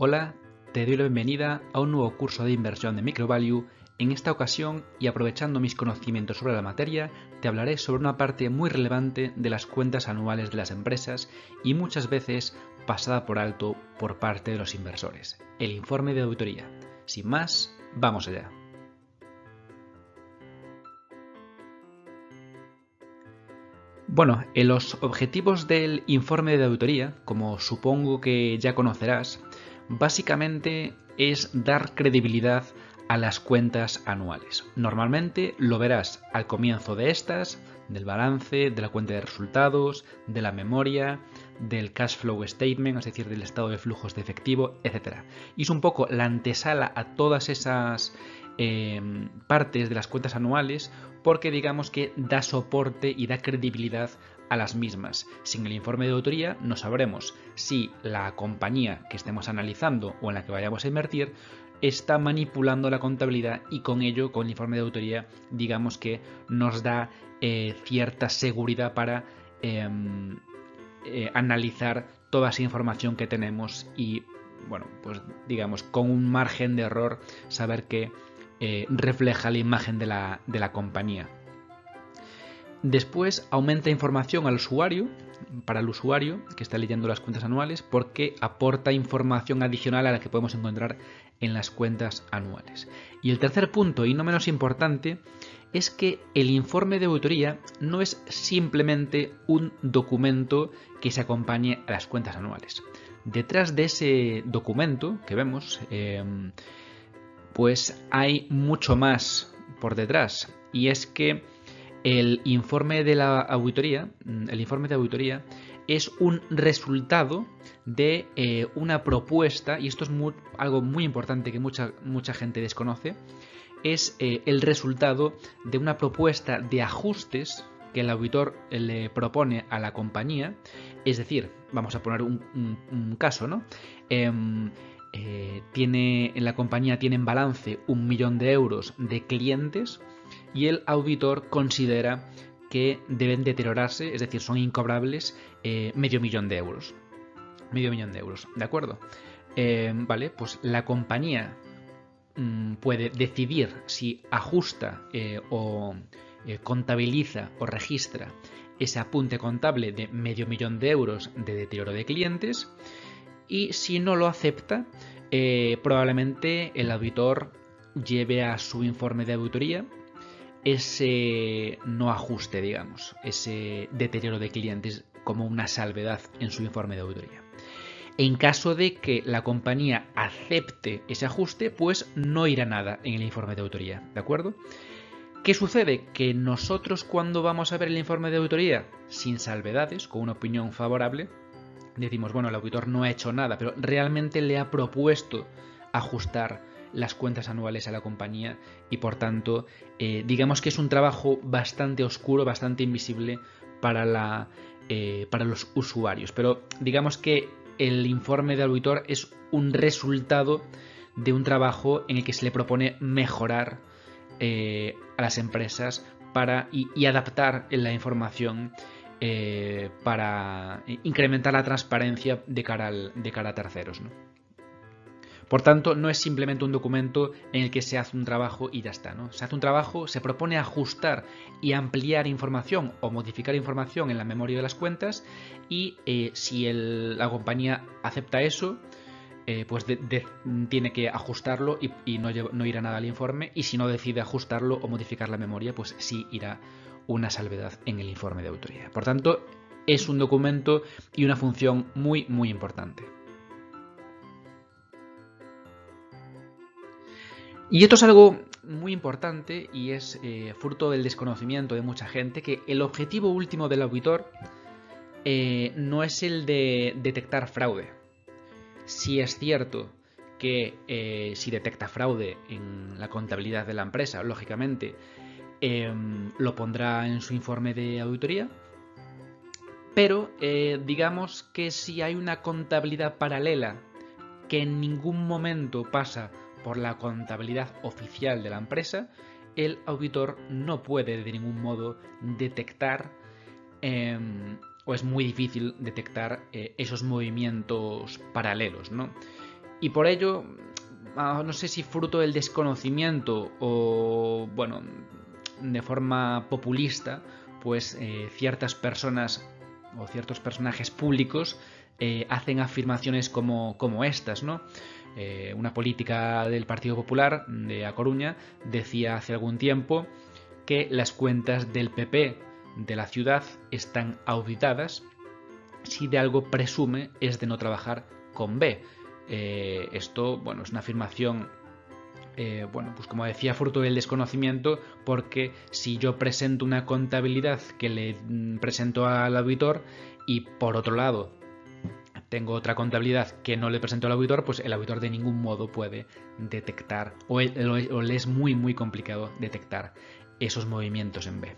Hola, te doy la bienvenida a un nuevo curso de inversión de Microvalue. En esta ocasión, y aprovechando mis conocimientos sobre la materia, te hablaré sobre una parte muy relevante de las cuentas anuales de las empresas y muchas veces pasada por alto por parte de los inversores, el informe de auditoría. Sin más, vamos allá. Bueno, en los objetivos del informe de auditoría, como supongo que ya conocerás, básicamente es dar credibilidad a las cuentas anuales. Normalmente lo verás al comienzo de estas, del balance, de la cuenta de resultados, de la memoria, del cash flow statement, es decir, del estado de flujos de efectivo, etc. Y es un poco la antesala a todas esas partes de las cuentas anuales porque digamos que da soporte y da credibilidad a las mismas. Sin el informe de auditoría no sabremos si la compañía que estemos analizando o en la que vayamos a invertir está manipulando la contabilidad y con ello, con el informe de auditoría, digamos que nos da cierta seguridad para analizar toda esa información que tenemos y, bueno, pues digamos, con un margen de error saber que refleja la imagen de la compañía. Después aumenta información al usuario, para el usuario que está leyendo las cuentas anuales, porque aporta información adicional a la que podemos encontrar en las cuentas anuales. Y el tercer punto, y no menos importante, es que el informe de auditoría no es simplemente un documento que se acompañe a las cuentas anuales. Detrás de ese documento que vemos, pues hay mucho más por detrás, y es que el informe de auditoría es un resultado de una propuesta, y esto es algo muy importante que mucha gente desconoce, es el resultado de una propuesta de ajustes que el auditor le propone a la compañía. Es decir, vamos a poner un caso, ¿no? La compañía tiene en balance 1 millón de euros de clientes y el auditor considera que deben deteriorarse, es decir, son incobrables medio millón de euros. ¿De acuerdo? Vale, pues la compañía puede decidir si ajusta o contabiliza o registra ese apunte contable de medio millón de euros de deterioro de clientes, y si no lo acepta, probablemente el auditor lleve a su informe de auditoría ese no ajuste, digamos, ese deterioro de clientes como una salvedad en su informe de auditoría. En caso de que la compañía acepte ese ajuste, pues no irá nada en el informe de auditoría, ¿de acuerdo? ¿Qué sucede? Que nosotros, cuando vamos a ver el informe de auditoría sin salvedades, con una opinión favorable, decimos, bueno, el auditor no ha hecho nada, pero realmente le ha propuesto ajustar las cuentas anuales a la compañía y, por tanto, digamos que es un trabajo bastante oscuro, bastante invisible para los usuarios. Pero digamos que el informe de auditor es un resultado de un trabajo en el que se le propone mejorar a las empresas y adaptar la información para incrementar la transparencia de cara a terceros, ¿no? Por tanto, no es simplemente un documento en el que se hace un trabajo y ya está, ¿no? Se hace un trabajo, se propone ajustar y ampliar información o modificar información en la memoria de las cuentas, y si la compañía acepta eso, pues tiene que ajustarlo y no irá nada al informe, y si no decide ajustarlo o modificar la memoria, pues sí irá una salvedad en el informe de auditoría. Por tanto, es un documento y una función muy, muy importante. Y esto es algo muy importante y es fruto del desconocimiento de mucha gente, que el objetivo último del auditor no es el de detectar fraude. Sí es cierto que si detecta fraude en la contabilidad de la empresa, lógicamente lo pondrá en su informe de auditoría, pero digamos que si hay una contabilidad paralela que en ningún momento pasa por la contabilidad oficial de la empresa, el auditor no puede de ningún modo detectar o es muy difícil detectar esos movimientos paralelos, ¿no? Y por ello, no sé si fruto del desconocimiento o, bueno, de forma populista, pues ciertas personas o ciertos personajes públicos hacen afirmaciones como estas, ¿no? Una política del Partido Popular de A Coruña decía hace algún tiempo que las cuentas del PP de la ciudad están auditadas. Si de algo presume es de no trabajar con B. Esto, bueno, es una afirmación, bueno, pues como decía, fruto del desconocimiento, porque si yo presento una contabilidad que le presento al auditor y por otro lado tengo otra contabilidad que no le presento al auditor, pues el auditor de ningún modo puede detectar, o le es muy complicado detectar esos movimientos en B.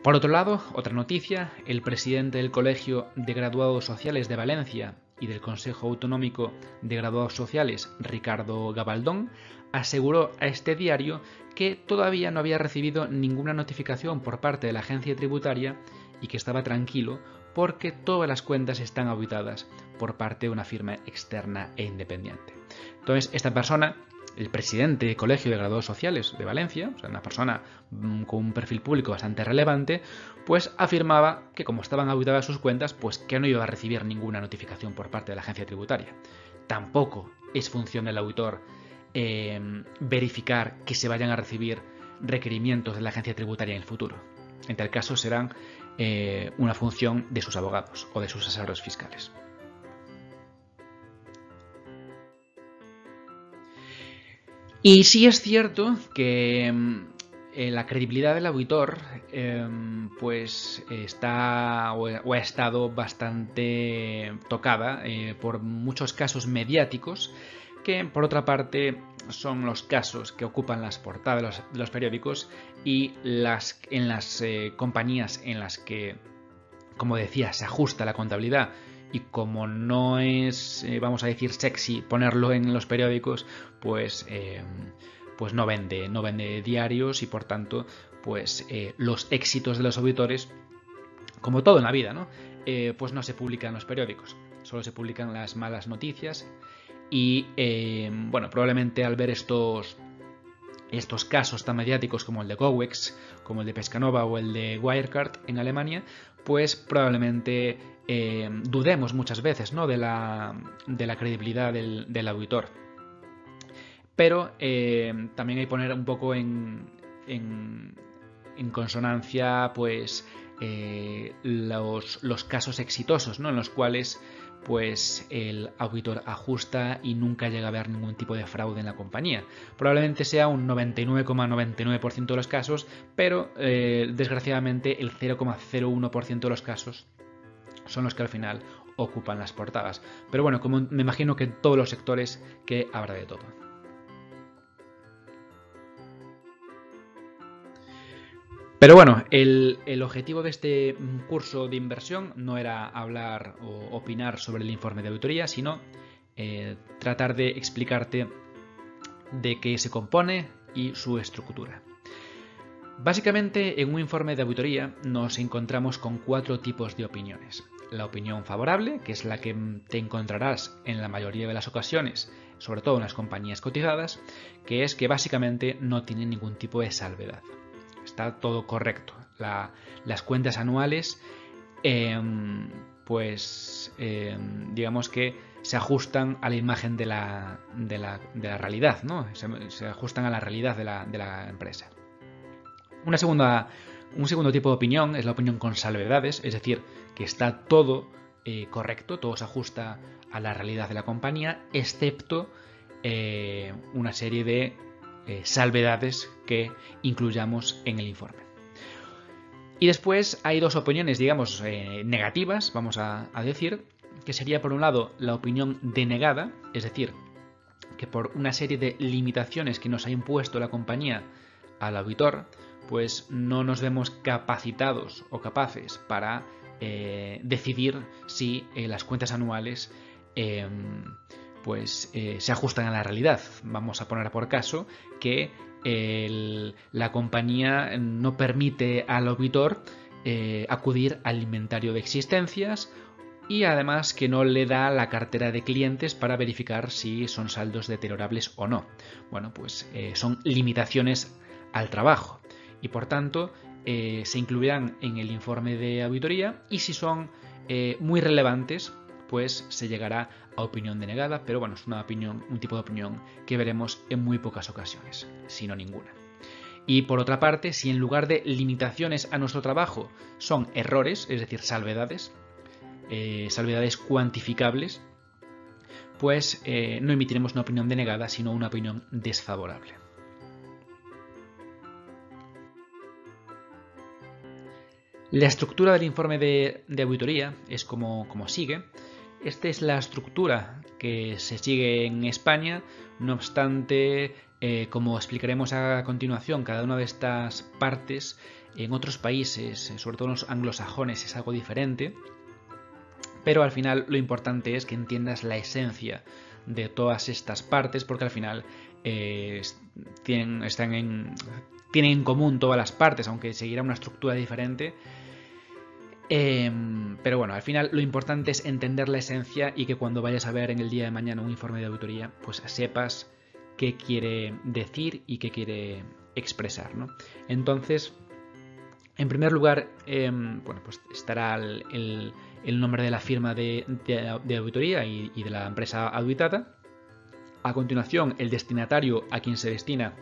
Por otro lado, otra noticia, el presidente del Colegio de Graduados Sociales de Valencia y del Consejo Autonómico de Graduados Sociales, Ricardo Gabaldón, aseguró a este diario que todavía no había recibido ninguna notificación por parte de la agencia tributaria y que estaba tranquilo porque todas las cuentas están auditadas por parte de una firma externa e independiente. Entonces, esta persona, el presidente del Colegio de Graduados Sociales de Valencia, o sea, una persona con un perfil público bastante relevante, pues afirmaba que como estaban auditadas sus cuentas, pues que no iba a recibir ninguna notificación por parte de la agencia tributaria. Tampoco es función del auditor verificar que se vayan a recibir requerimientos de la agencia tributaria en el futuro. En tal caso serán una función de sus abogados o de sus asesores fiscales. Y sí es cierto que la credibilidad del auditor pues está o ha estado bastante tocada por muchos casos mediáticos que, por otra parte, son los casos que ocupan las portadas de los periódicos y en las compañías en las que, como decía, se ajusta la contabilidad. Y como no es, vamos a decir, sexy ponerlo en los periódicos, pues no vende diarios y por tanto, pues los éxitos de los auditores, como todo en la vida, ¿no? Pues no se publican en los periódicos, solo se publican las malas noticias y, bueno, probablemente al ver estos casos tan mediáticos como el de Gowex, como el de Pescanova o el de Wirecard en Alemania, pues probablemente dudemos muchas veces, ¿no?, de la credibilidad del auditor. Pero también hay que poner un poco en consonancia, pues, los casos exitosos, ¿no?, en los cuales pues el auditor ajusta y nunca llega a haber ningún tipo de fraude en la compañía. Probablemente sea un 99,99% de los casos, pero desgraciadamente el 0,01% de los casos son los que al final ocupan las portadas. Pero bueno, como me imagino que en todos los sectores que habrá de todo. Pero bueno, el objetivo de este curso de inversión no era hablar o opinar sobre el informe de auditoría, sino tratar de explicarte de qué se compone y su estructura. Básicamente, en un informe de auditoría nos encontramos con 4 tipos de opiniones. La opinión favorable, que es la que te encontrarás en la mayoría de las ocasiones, sobre todo en las compañías cotizadas, que es que básicamente no tiene ningún tipo de salvedad. Está todo correcto. Las cuentas anuales, digamos que se ajustan a la imagen de la realidad, ¿no? Se ajustan a la realidad de la empresa. Un segundo tipo de opinión es la opinión con salvedades, es decir, que está todo correcto, todo se ajusta a la realidad de la compañía, excepto una serie de salvedades que incluyamos en el informe. Y después hay 2 opiniones, digamos, negativas, vamos a decir, que sería por un lado la opinión denegada, es decir, que por una serie de limitaciones que nos ha impuesto la compañía al auditor, pues no nos vemos capacitados o capaces para decidir si las cuentas anuales se ajustan a la realidad. Vamos a poner por caso que la compañía no permite al auditor acudir al inventario de existencias y además que no le da la cartera de clientes para verificar si son saldos deteriorables o no. Bueno, pues son limitaciones al trabajo y por tanto se incluirán en el informe de auditoría, y si son muy relevantes, pues se llegará a opinión denegada, pero bueno, es una opinión, un tipo de opinión que veremos en muy pocas ocasiones, si no ninguna. Y por otra parte, si en lugar de limitaciones a nuestro trabajo son errores, es decir, salvedades cuantificables, pues no emitiremos una opinión denegada, sino una opinión desfavorable. La estructura del informe de auditoría es como sigue. Esta es la estructura que se sigue en España, no obstante, como explicaremos a continuación, cada una de estas partes en otros países, sobre todo en los anglosajones, es algo diferente, pero al final lo importante es que entiendas la esencia de todas estas partes, porque al final tienen en común todas las partes, aunque seguirá una estructura diferente. Pero bueno, al final lo importante es entender la esencia y que cuando vayas a ver en el día de mañana un informe de auditoría, pues sepas qué quiere decir y qué quiere expresar, ¿no? Entonces, en primer lugar, bueno, pues estará el nombre de la firma de auditoría y de la empresa auditada. A continuación, el destinatario a quien se destina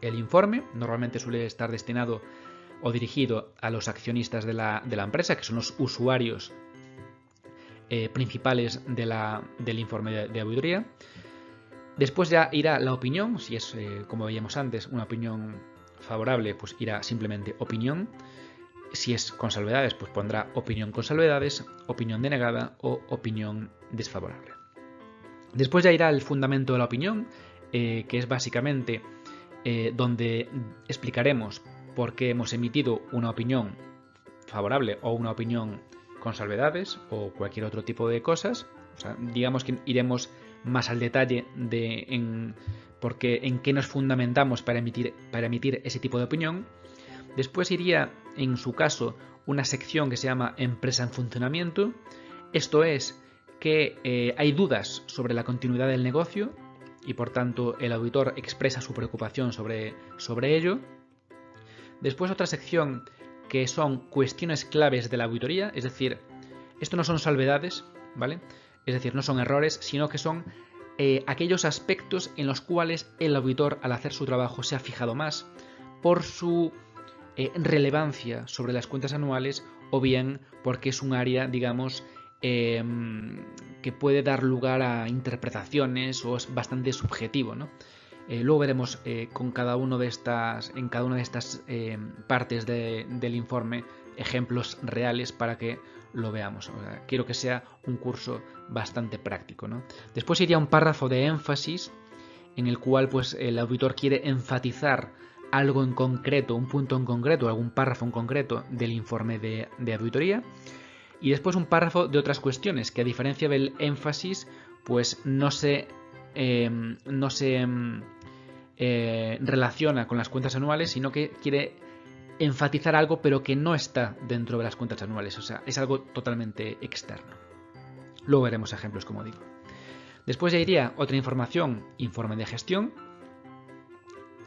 el informe. Normalmente suele estar destinado o dirigido a los accionistas de la empresa, que son los usuarios principales del informe de auditoría. Después ya irá la opinión, si es, como veíamos antes, una opinión favorable, pues irá simplemente opinión. Si es con salvedades, pues pondrá opinión con salvedades, opinión denegada o opinión desfavorable. Después ya irá el fundamento de la opinión, que es básicamente donde explicaremos por qué hemos emitido una opinión favorable o una opinión con salvedades o cualquier otro tipo de cosas. O sea, digamos que iremos más al detalle en qué nos fundamentamos para emitir ese tipo de opinión. Después iría, en su caso, una sección que se llama Empresa en funcionamiento. Esto es que hay dudas sobre la continuidad del negocio y por tanto el auditor expresa su preocupación sobre ello. Después otra sección que son cuestiones claves de la auditoría, es decir, esto no son salvedades, ¿vale? Es decir, no son errores, sino que son aquellos aspectos en los cuales el auditor, al hacer su trabajo, se ha fijado más por su relevancia sobre las cuentas anuales o bien porque es un área, digamos, que puede dar lugar a interpretaciones o es bastante subjetivo, ¿no? Luego veremos en cada una de estas partes del informe ejemplos reales para que lo veamos. O sea, quiero que sea un curso bastante práctico, ¿no? Después iría un párrafo de énfasis en el cual pues, el auditor quiere enfatizar algo en concreto, un punto en concreto, algún párrafo en concreto del informe de auditoría. Y después un párrafo de otras cuestiones que, a diferencia del énfasis, pues no se relaciona con las cuentas anuales, sino que quiere enfatizar algo pero que no está dentro de las cuentas anuales, o sea, es algo totalmente externo. Luego veremos ejemplos, como digo. Después ya iría otra información, informe de gestión,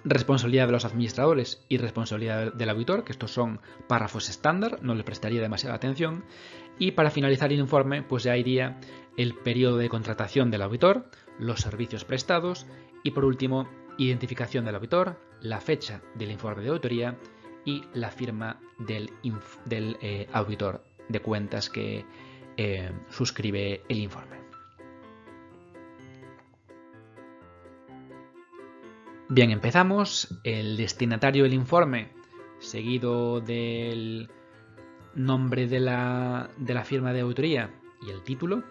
responsabilidad de los administradores y responsabilidad del auditor, que estos son párrafos estándar, no le prestaría demasiada atención. Y para finalizar el informe, pues ya iría el periodo de contratación del auditor, los servicios prestados y por último, identificación del auditor, la fecha del informe de auditoría y la firma del auditor de cuentas que suscribe el informe. Bien, empezamos. El destinatario del informe, seguido del nombre de la firma de auditoría y el título,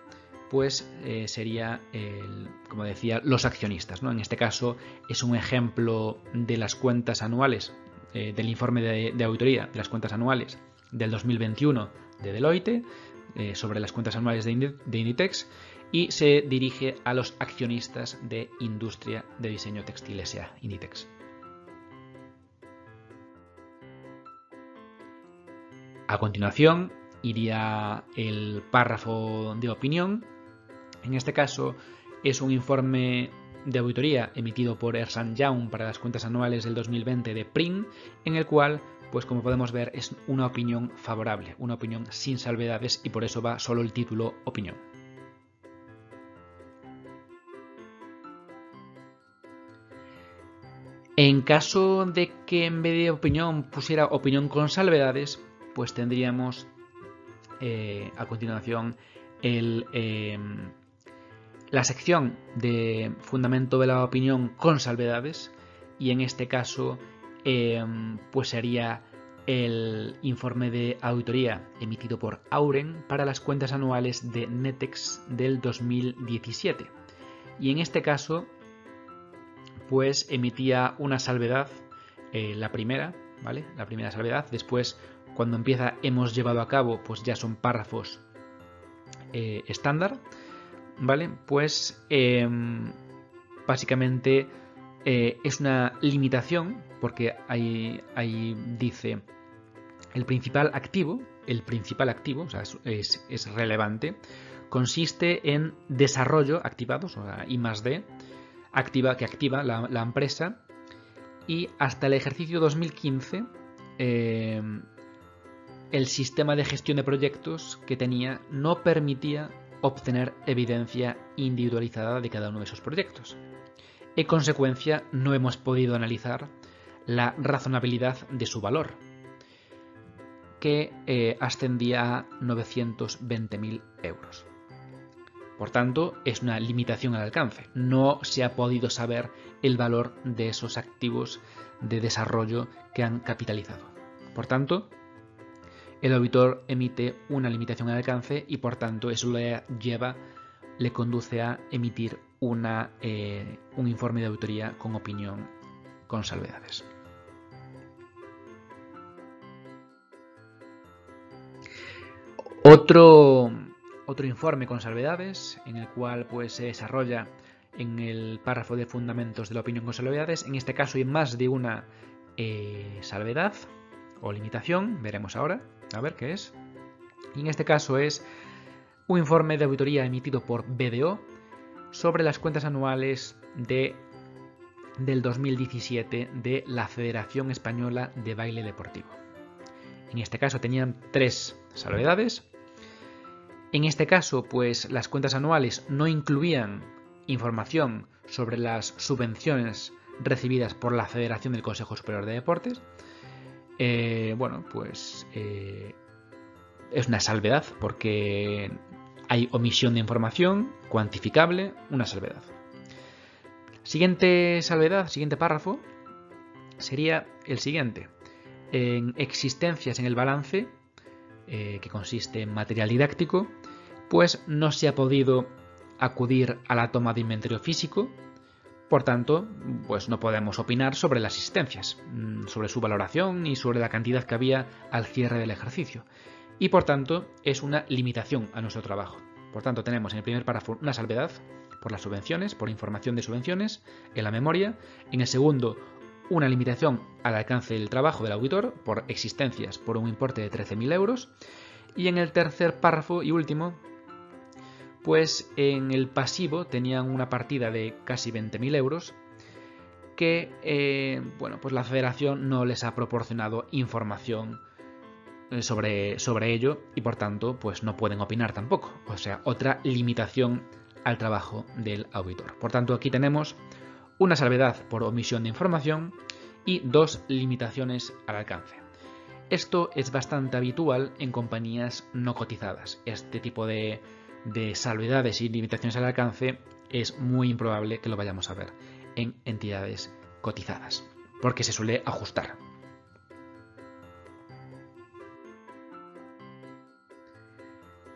pues sería, como decía, los accionistas, ¿no? En este caso es un ejemplo de las cuentas anuales, del informe de auditoría de las cuentas anuales del 2021 de Deloitte, sobre las cuentas anuales de Inditex, y se dirige a los accionistas de Industria de Diseño Textil S.A., Inditex. A continuación, iría el párrafo de opinión. En este caso es un informe de auditoría emitido por Ernst & Young para las cuentas anuales del 2020 de PRIN, en el cual, pues como podemos ver, es una opinión favorable, una opinión sin salvedades, y por eso va solo el título opinión. En caso de que en vez de opinión pusiera opinión con salvedades, pues tendríamos a continuación la sección de fundamento de la opinión con salvedades, y en este caso pues sería el informe de auditoría emitido por Auren para las cuentas anuales de Netex del 2017. Y en este caso pues emitía una salvedad, la primera, ¿vale? La primera salvedad. Después, cuando empieza hemos llevado a cabo, pues ya son párrafos estándar, ¿vale? Pues básicamente es una limitación, porque ahí dice el principal activo, o sea, es relevante, consiste en desarrollo activados, o sea, I+D, que activa la empresa, y hasta el ejercicio 2015 el sistema de gestión de proyectos que tenía no permitía obtener evidencia individualizada de cada uno de esos proyectos. En consecuencia, no hemos podido analizar la razonabilidad de su valor, que ascendía a 920.000 euros. Por tanto, es una limitación al alcance. No se ha podido saber el valor de esos activos de desarrollo que han capitalizado. Por tanto, el auditor emite una limitación al alcance, y por tanto eso le conduce a emitir un informe de auditoría con opinión con salvedades. Otro informe con salvedades, en el cual pues se desarrolla en el párrafo de fundamentos de la opinión con salvedades. En este caso hay más de una salvedad o limitación, veremos ahora, a ver qué es. Y en este caso es un informe de auditoría emitido por BDO sobre las cuentas anuales del 2017 de la Federación Española de Baile Deportivo. En este caso tenían 3 salvedades. En este caso, pues las cuentas anuales no incluían información sobre las subvenciones recibidas por la Federación del Consejo Superior de Deportes. Bueno, pues es una salvedad porque hay omisión de información cuantificable, una salvedad. Siguiente salvedad, siguiente párrafo, sería el siguiente. En existencias en el balance, que consiste en material didáctico, pues no se ha podido acudir a la toma de inventario físico. Por tanto, pues no podemos opinar sobre las existencias, sobre su valoración ni sobre la cantidad que había al cierre del ejercicio. Y por tanto, es una limitación a nuestro trabajo. Por tanto, tenemos en el primer párrafo una salvedad por las subvenciones, por información de subvenciones en la memoria. En el segundo, una limitación al alcance del trabajo del auditor por existencias por un importe de 13.000 euros. Y en el tercer párrafo y último, pues en el pasivo tenían una partida de casi 20.000 euros que bueno, pues la Federación no les ha proporcionado información sobre ello, y por tanto pues no pueden opinar tampoco. O sea, otra limitación al trabajo del auditor. Por tanto, aquí tenemos una salvedad por omisión de información y 2 limitaciones al alcance. Esto es bastante habitual en compañías no cotizadas. Este tipo de salvedades y limitaciones al alcance es muy improbable que lo vayamos a ver en entidades cotizadas, porque se suele ajustar.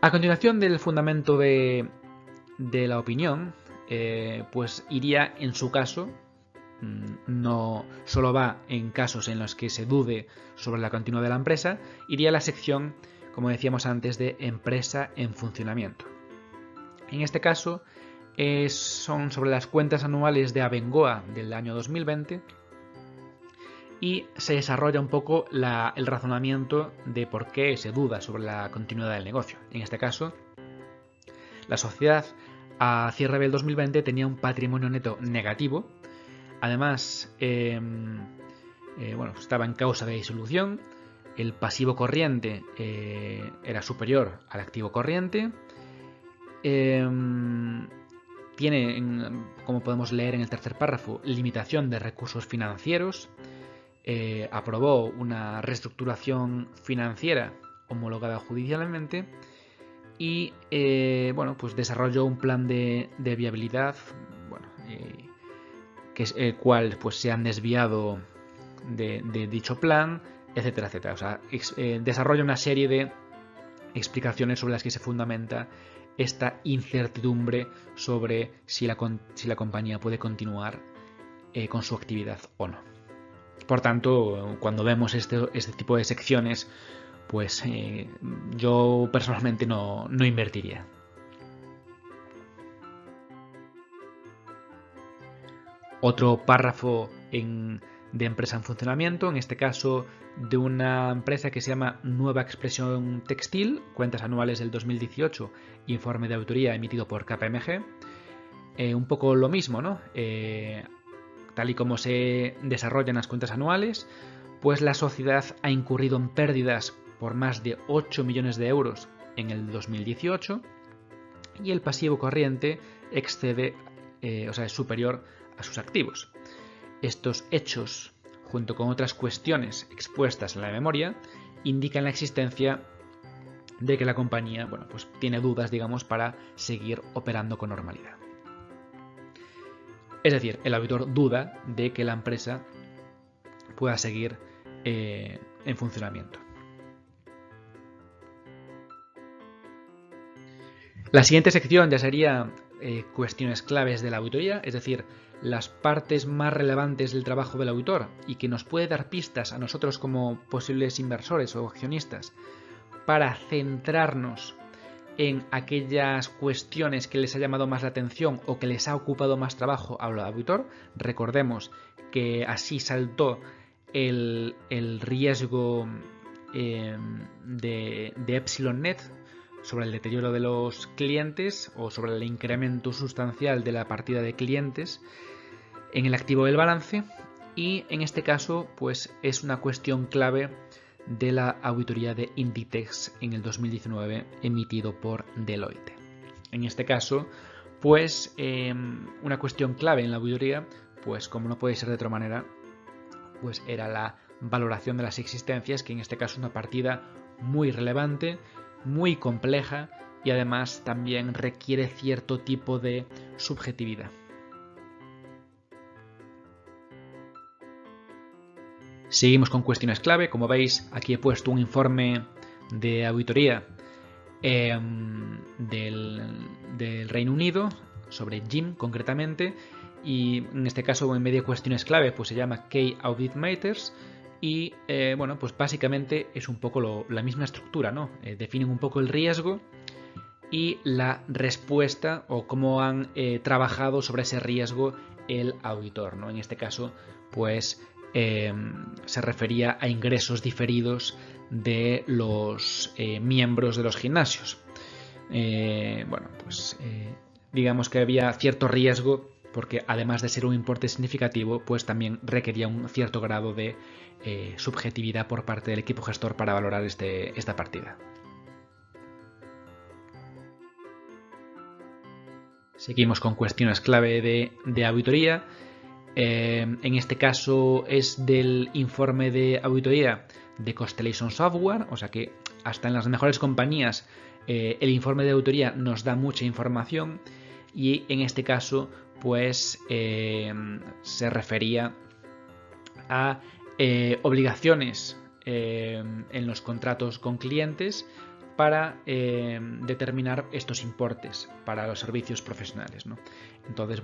A continuación del fundamento de la opinión, pues iría en su caso, no solo va en casos en los que se dude sobre la continuidad de la empresa, iría a la sección, como decíamos antes, de empresa en funcionamiento. En este caso son sobre las cuentas anuales de Abengoa del año 2020, y se desarrolla un poco el razonamiento de por qué se duda sobre la continuidad del negocio. En este caso, la sociedad a cierre del 2020 tenía un patrimonio neto negativo. Además, estaba en causa de disolución. El pasivo corriente era superior al activo corriente. Tiene, como podemos leer en el tercer párrafo, limitación de recursos financieros. Aprobó una reestructuración financiera homologada judicialmente y desarrolló un plan de viabilidad, el cual pues se han desviado de dicho plan, etcétera, etcétera. O sea, desarrolla una serie de explicaciones sobre las que se fundamenta esta incertidumbre sobre si la compañía puede continuar con su actividad o no. Por tanto, cuando vemos este tipo de secciones, pues yo personalmente no invertiría. Otro párrafo de empresa en funcionamiento, en este caso de una empresa que se llama Nueva Expresión Textil, cuentas anuales del 2018, informe de auditoría emitido por KPMG. Un poco lo mismo, ¿no? Tal y como se desarrollan las cuentas anuales, pues la sociedad ha incurrido en pérdidas por más de 8 millones de euros en el 2018 y el pasivo corriente es superior a sus activos. Estos hechos, junto con otras cuestiones expuestas en la memoria, indican la existencia de que la compañía tiene dudas, para seguir operando con normalidad. Es decir, el auditor duda de que la empresa pueda seguir en funcionamiento. La siguiente sección ya sería cuestiones claves de la auditoría, es decir, las partes más relevantes del trabajo del auditor y que nos puede dar pistas a nosotros como posibles inversores o accionistas para centrarnos en aquellas cuestiones que les ha llamado más la atención o que les ha ocupado más trabajo al auditor. Recordemos que así saltó el riesgo de EpsilonNet sobre el deterioro de los clientes o sobre el incremento sustancial de la partida de clientes en el activo del balance, y en este caso pues es una cuestión clave de la auditoría de Inditex en el 2019 emitido por Deloitte. En este caso pues una cuestión clave en la auditoría, pues como no puede ser de otra manera, pues era la valoración de las existencias, que en este caso es una partida muy relevante, muy compleja y además también requiere cierto tipo de subjetividad. Seguimos con cuestiones clave. Como veis, aquí he puesto un informe de auditoría del Reino Unido sobre Jim concretamente, y en este caso en medio de cuestiones clave pues se llama Key Audit Matters. Y pues básicamente es un poco la misma estructura, ¿no? Definen un poco el riesgo y la respuesta o cómo han trabajado sobre ese riesgo el auditor, ¿no? En este caso, pues se refería a ingresos diferidos de los miembros de los gimnasios. Digamos que había cierto riesgo porque además de ser un importe significativo, pues también requería un cierto grado de subjetividad por parte del equipo gestor para valorar esta partida. Seguimos con cuestiones clave de auditoría. En este caso es del informe de auditoría de Constellation Software, o sea que hasta en las mejores compañías el informe de auditoría nos da mucha información, y en este caso pues se refería a obligaciones en los contratos con clientes para determinar estos importes para los servicios profesionales, ¿no? Entonces,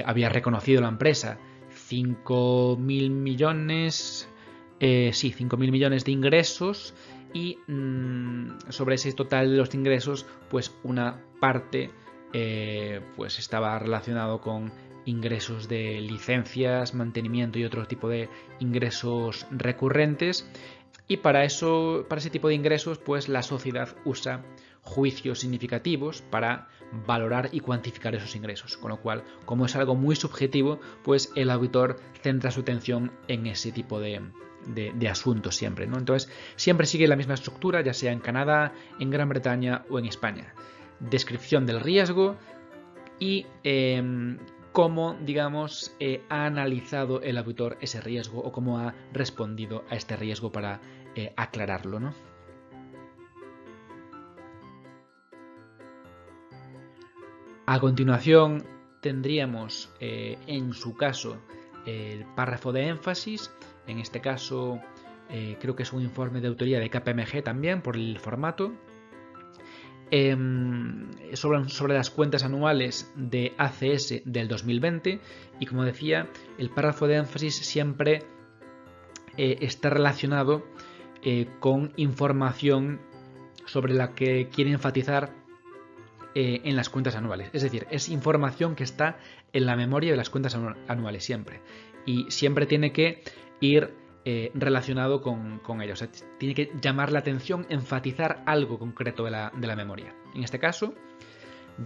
había reconocido la empresa 5.000 millones, 5.000 millones de ingresos, y sobre ese total de los ingresos, pues una parte pues estaba relacionado con ingresos de licencias, mantenimiento y otro tipo de ingresos recurrentes. Y para ese tipo de ingresos, pues la sociedad usa juicios significativos para valorar y cuantificar esos ingresos. Con lo cual, como es algo muy subjetivo, pues el auditor centra su atención en ese tipo de asuntos siempre, ¿no? Entonces, siempre sigue la misma estructura, ya sea en Canadá, en Gran Bretaña o en España. Descripción del riesgo y cómo, digamos, ha analizado el auditor ese riesgo o cómo ha respondido a este riesgo para aclararlo, ¿no? A continuación tendríamos, en su caso, el párrafo de énfasis. En este caso, creo que es un informe de autoría de KPMG también, por el formato. Sobre las cuentas anuales de ACS del 2020. Y como decía, el párrafo de énfasis siempre está relacionado con información sobre la que quiere enfatizar en las cuentas anuales. Es decir, es información que está en la memoria de las cuentas anuales siempre. Y siempre tiene que ir relacionado con ello. O sea, tiene que llamar la atención, enfatizar algo concreto de la memoria. En este caso,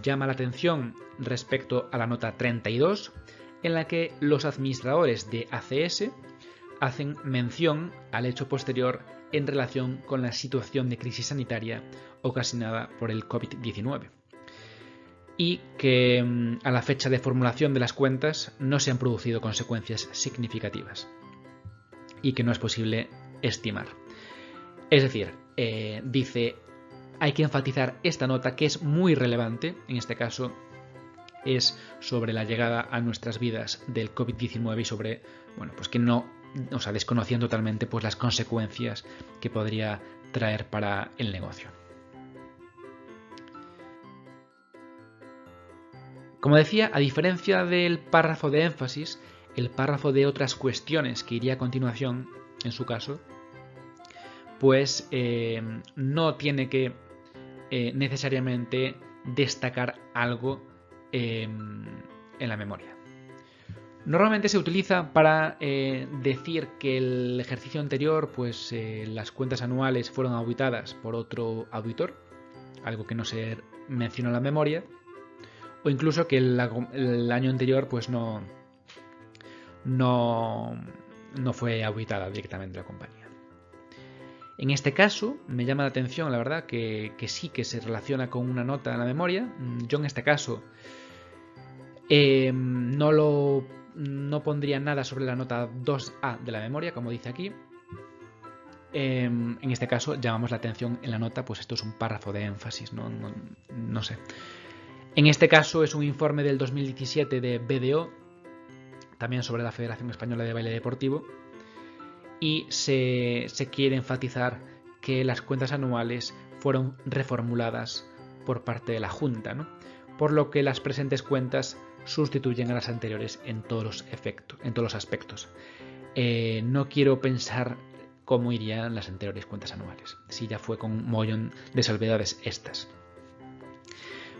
llama la atención respecto a la nota 32, en la que los administradores de ACS hacen mención al hecho posterior en relación con la situación de crisis sanitaria ocasionada por el COVID-19. Y que a la fecha de formulación de las cuentas no se han producido consecuencias significativas y que no es posible estimar. Es decir, dice, hay que enfatizar esta nota que es muy relevante, en este caso es sobre la llegada a nuestras vidas del COVID-19 y sobre, bueno, pues que no, o sea, desconociendo totalmente pues las consecuencias que podría traer para el negocio. Como decía, a diferencia del párrafo de énfasis, el párrafo de otras cuestiones que iría a continuación, en su caso, pues no tiene que necesariamente destacar algo en la memoria. Normalmente se utiliza para decir que el ejercicio anterior, pues las cuentas anuales fueron auditadas por otro auditor, algo que no se menciona en la memoria, o incluso que el año anterior pues no fue auditada directamente la compañía. En este caso me llama la atención, la verdad, que sí que se relaciona con una nota en la memoria. Yo en este caso no pondría nada sobre la nota 2A de la memoria, como dice aquí. En este caso llamamos la atención en la nota, pues esto es un párrafo de énfasis, no sé. En este caso es un informe del 2017 de BDO, también sobre la Federación Española de Baile Deportivo, y se quiere enfatizar que las cuentas anuales fueron reformuladas por parte de la Junta, ¿no? Por lo que las presentes cuentas sustituyen a las anteriores en todos los aspectos. No quiero pensar cómo irían las anteriores cuentas anuales, si ya fue con un montón de salvedades estas.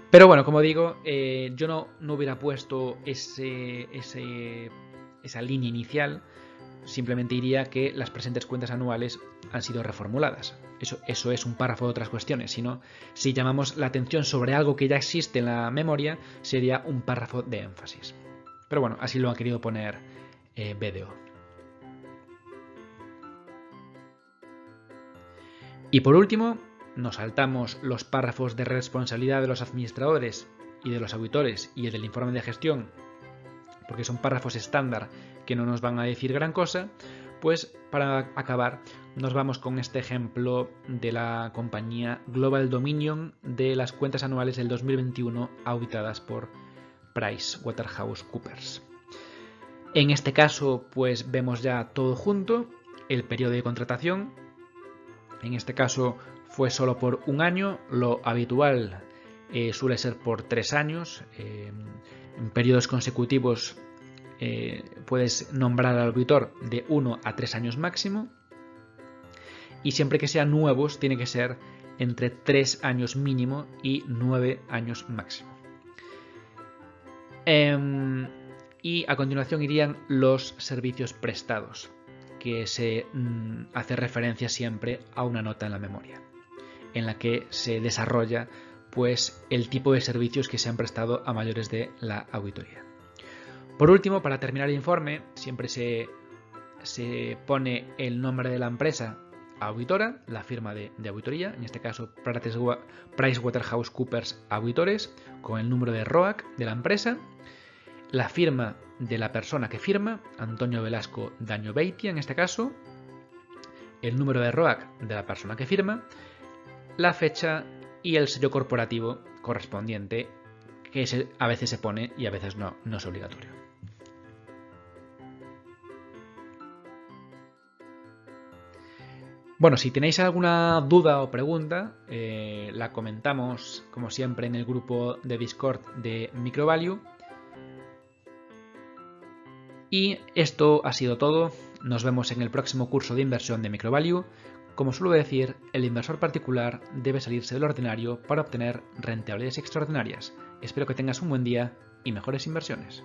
Pero bueno, como digo, yo no hubiera puesto esa línea inicial, simplemente diría que las presentes cuentas anuales han sido reformuladas. Eso es un párrafo de otras cuestiones, sino si llamamos la atención sobre algo que ya existe en la memoria, sería un párrafo de énfasis. Pero bueno, así lo ha querido poner BDO. Y por último, nos saltamos los párrafos de responsabilidad de los administradores y de los auditores y el del informe de gestión, porque son párrafos estándar que no nos van a decir gran cosa. Pues para acabar nos vamos con este ejemplo de la compañía Global Dominion de las cuentas anuales del 2021 auditadas por PricewaterhouseCoopers. En este caso pues vemos ya todo junto, el periodo de contratación. En este caso fue solo por un año, lo habitual suele ser por 3 años. En periodos consecutivos puedes nombrar al auditor de 1 a 3 años máximo. Y siempre que sean nuevos tiene que ser entre 3 años mínimo y 9 años máximo. Y a continuación irían los servicios prestados, que se hace referencia siempre a una nota en la memoria, en la que se desarrolla pues el tipo de servicios que se han prestado a mayores de la auditoría. Por último, para terminar el informe, siempre se pone el nombre de la empresa auditora, la firma de auditoría, en este caso PricewaterhouseCoopers Auditores, con el número de ROAC de la empresa, la firma de la persona que firma, Antonio Velasco Daño Beitia en este caso, el número de ROAC de la persona que firma, la fecha y el sello corporativo correspondiente, que a veces se pone y a veces no es obligatorio. Bueno, si tenéis alguna duda o pregunta, la comentamos como siempre en el grupo de Discord de Microvalue. Y esto ha sido todo. Nos vemos en el próximo curso de inversión de Microvalue. Como suelo decir, el inversor particular debe salirse del ordinario para obtener rentabilidades extraordinarias. Espero que tengas un buen día y mejores inversiones.